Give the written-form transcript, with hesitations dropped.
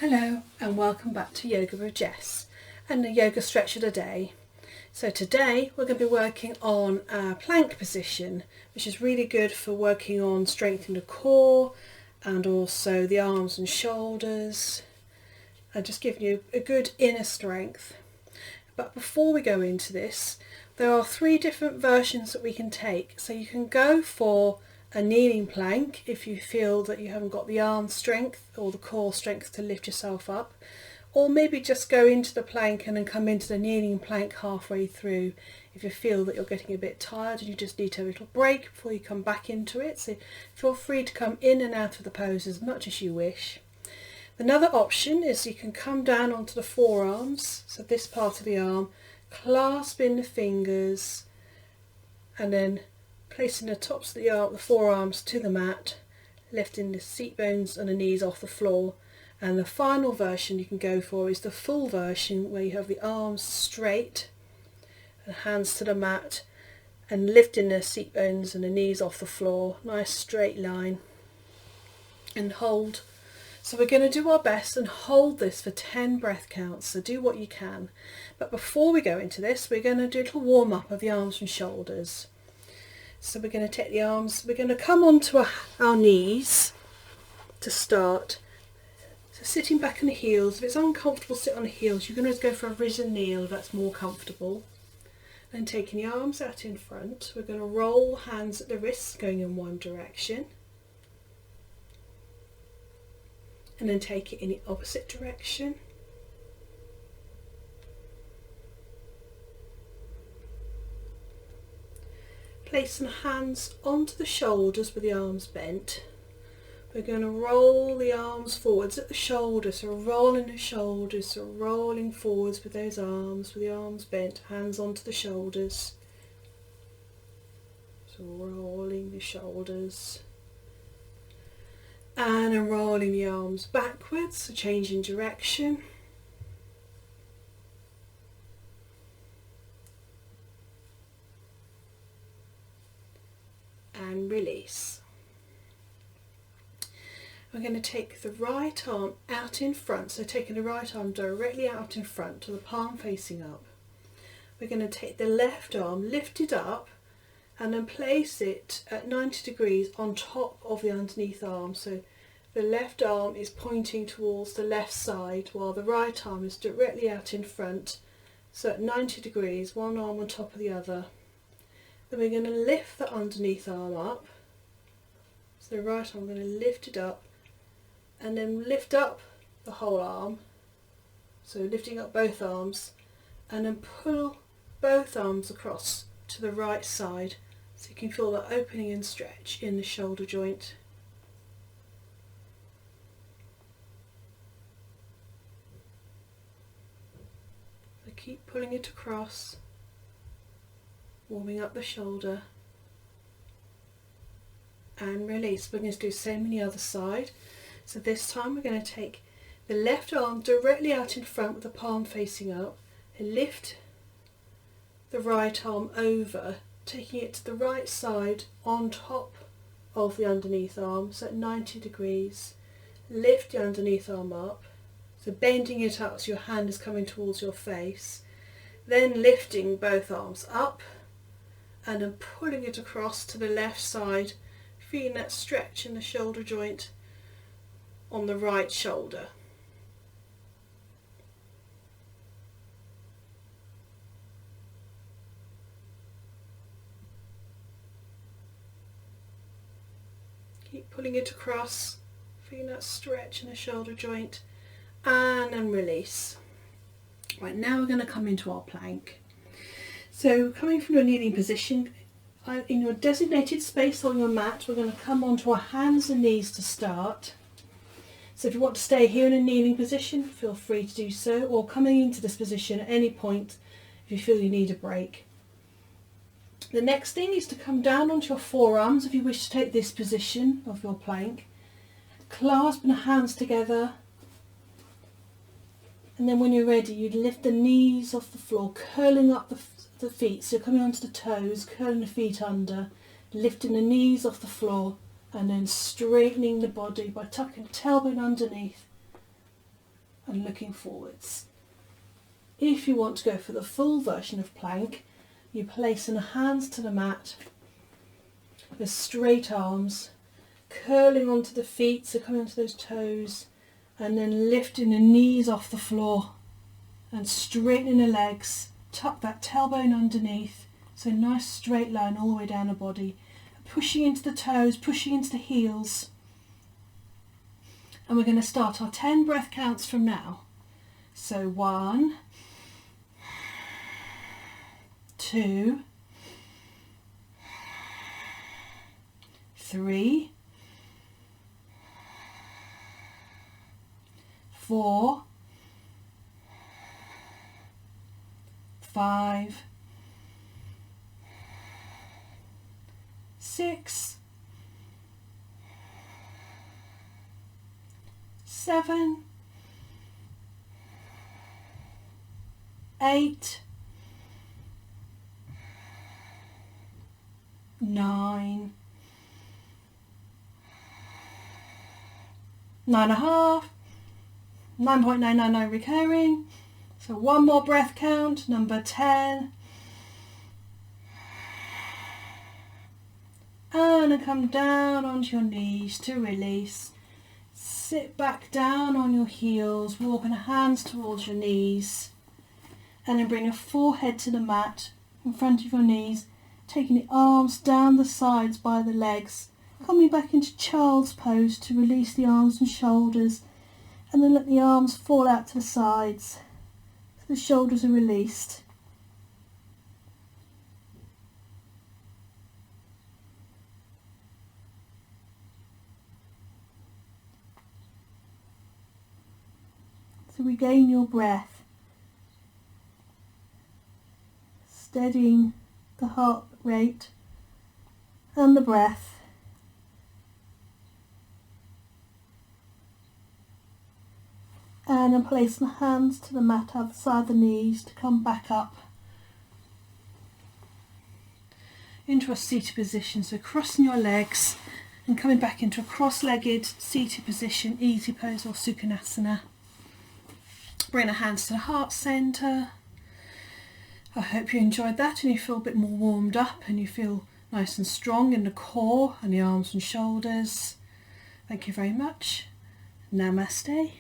Hello and welcome back to Yoga with Jess and the yoga stretch of the day. So today we're going to be working on our plank position, which is really good for working on strengthening the core and also the arms and shoulders and just giving you a good inner strength. But before we go into this, there are 3 different versions that we can take. So you can go for a kneeling plank if you feel that you haven't got the arm strength or the core strength to lift yourself up, or maybe just go into the plank and then come into the kneeling plank halfway through if you feel that you're getting a bit tired and you just need a little break before you come back into it. So feel free to come in and out of the pose as much as you wish. Another option is you can come down onto the forearms, so this part of the arm, clasping the fingers and then placing the tops of the forearms to the mat, lifting the seat bones and the knees off the floor. And the final version you can go for is the full version, where you have the arms straight and hands to the mat and lifting the seat bones and the knees off the floor, nice straight line, and hold. So we're going to do our best and hold this for 10 breath counts, so do what you can. But before we go into this, we're going to do a little warm up of the arms and shoulders. So we're going to take the arms, we're going to come onto our knees to start. So sitting back on the heels, if it's uncomfortable to sit on the heels, you're going to go for a risen kneel if that's more comfortable. Then taking the arms out in front, we're going to roll hands at the wrists going in one direction. And then take it in the opposite direction. Placing the hands onto the shoulders with the arms bent. We're going to roll the arms forwards at the shoulders, so rolling the shoulders, so rolling forwards with those arms, with the arms bent, hands onto the shoulders. So rolling the shoulders. And then rolling the arms backwards, so changing direction. And release. We're going to take the right arm out in front, so taking the right arm directly out in front to the palm facing up. We're going to take the left arm, lift it up and then place it at 90 degrees on top of the underneath arm. So the left arm is pointing towards the left side while the right arm is directly out in front, so at 90 degrees, one arm on top of the other. Then we're going to lift the underneath arm up, so the right arm, I'm going to lift it up and then lift up the whole arm, so lifting up both arms, and then pull both arms across to the right side so you can feel that opening and stretch in the shoulder joint. So keep pulling it across, warming up the shoulder, and release. We're going to do the same on the other side. So this time we're going to take the left arm directly out in front with the palm facing up and lift the right arm over, taking it to the right side on top of the underneath arm, so at 90 degrees. Lift the underneath arm up, so bending it up so your hand is coming towards your face, then lifting both arms up and then pulling it across to the left side, feeling that stretch in the shoulder joint on the right shoulder. Keep pulling it across, feeling that stretch in the shoulder joint, and then release. Right, now we're going to come into our plank. So coming from your kneeling position, in your designated space on your mat, we're going to come onto our hands and knees to start. So if you want to stay here in a kneeling position, feel free to do so, or coming into this position at any point if you feel you need a break. The next thing is to come down onto your forearms if you wish to take this position of your plank, clasping the hands together, and then when you're ready you lift the knees off the floor, curling up the feet, so coming onto the toes, curling the feet under, lifting the knees off the floor and then straightening the body by tucking the tailbone underneath and looking forwards. If you want to go for the full version of plank, you place the hands to the mat with straight arms, curling onto the feet, so coming onto those toes, and then lifting the knees off the floor and straightening the legs. Tuck that tailbone underneath, so nice straight line all the way down the body. Pushing into the toes, pushing into the heels. And we're going to start our 10 breath counts from now. So 1, 2, 3, 4, 5, 6, 7, 8, 9, 9.5, 9.999 recurring. So one more breath count, number 10. And then come down onto your knees to release. Sit back down on your heels, walking the hands towards your knees. And then bring your forehead to the mat in front of your knees, taking the arms down the sides by the legs. Coming back into child's pose to release the arms and shoulders. And then let the arms fall out to the sides. So the shoulders are released. So regain your breath, steadying the heart rate and the breath. And then place the hands to the mat outside the knees to come back up into a seated position. So crossing your legs and coming back into a cross-legged seated position, easy pose or Sukhanasana. Bring the hands to the heart centre. I hope you enjoyed that and you feel a bit more warmed up and you feel nice and strong in the core and the arms and shoulders. Thank you very much. Namaste.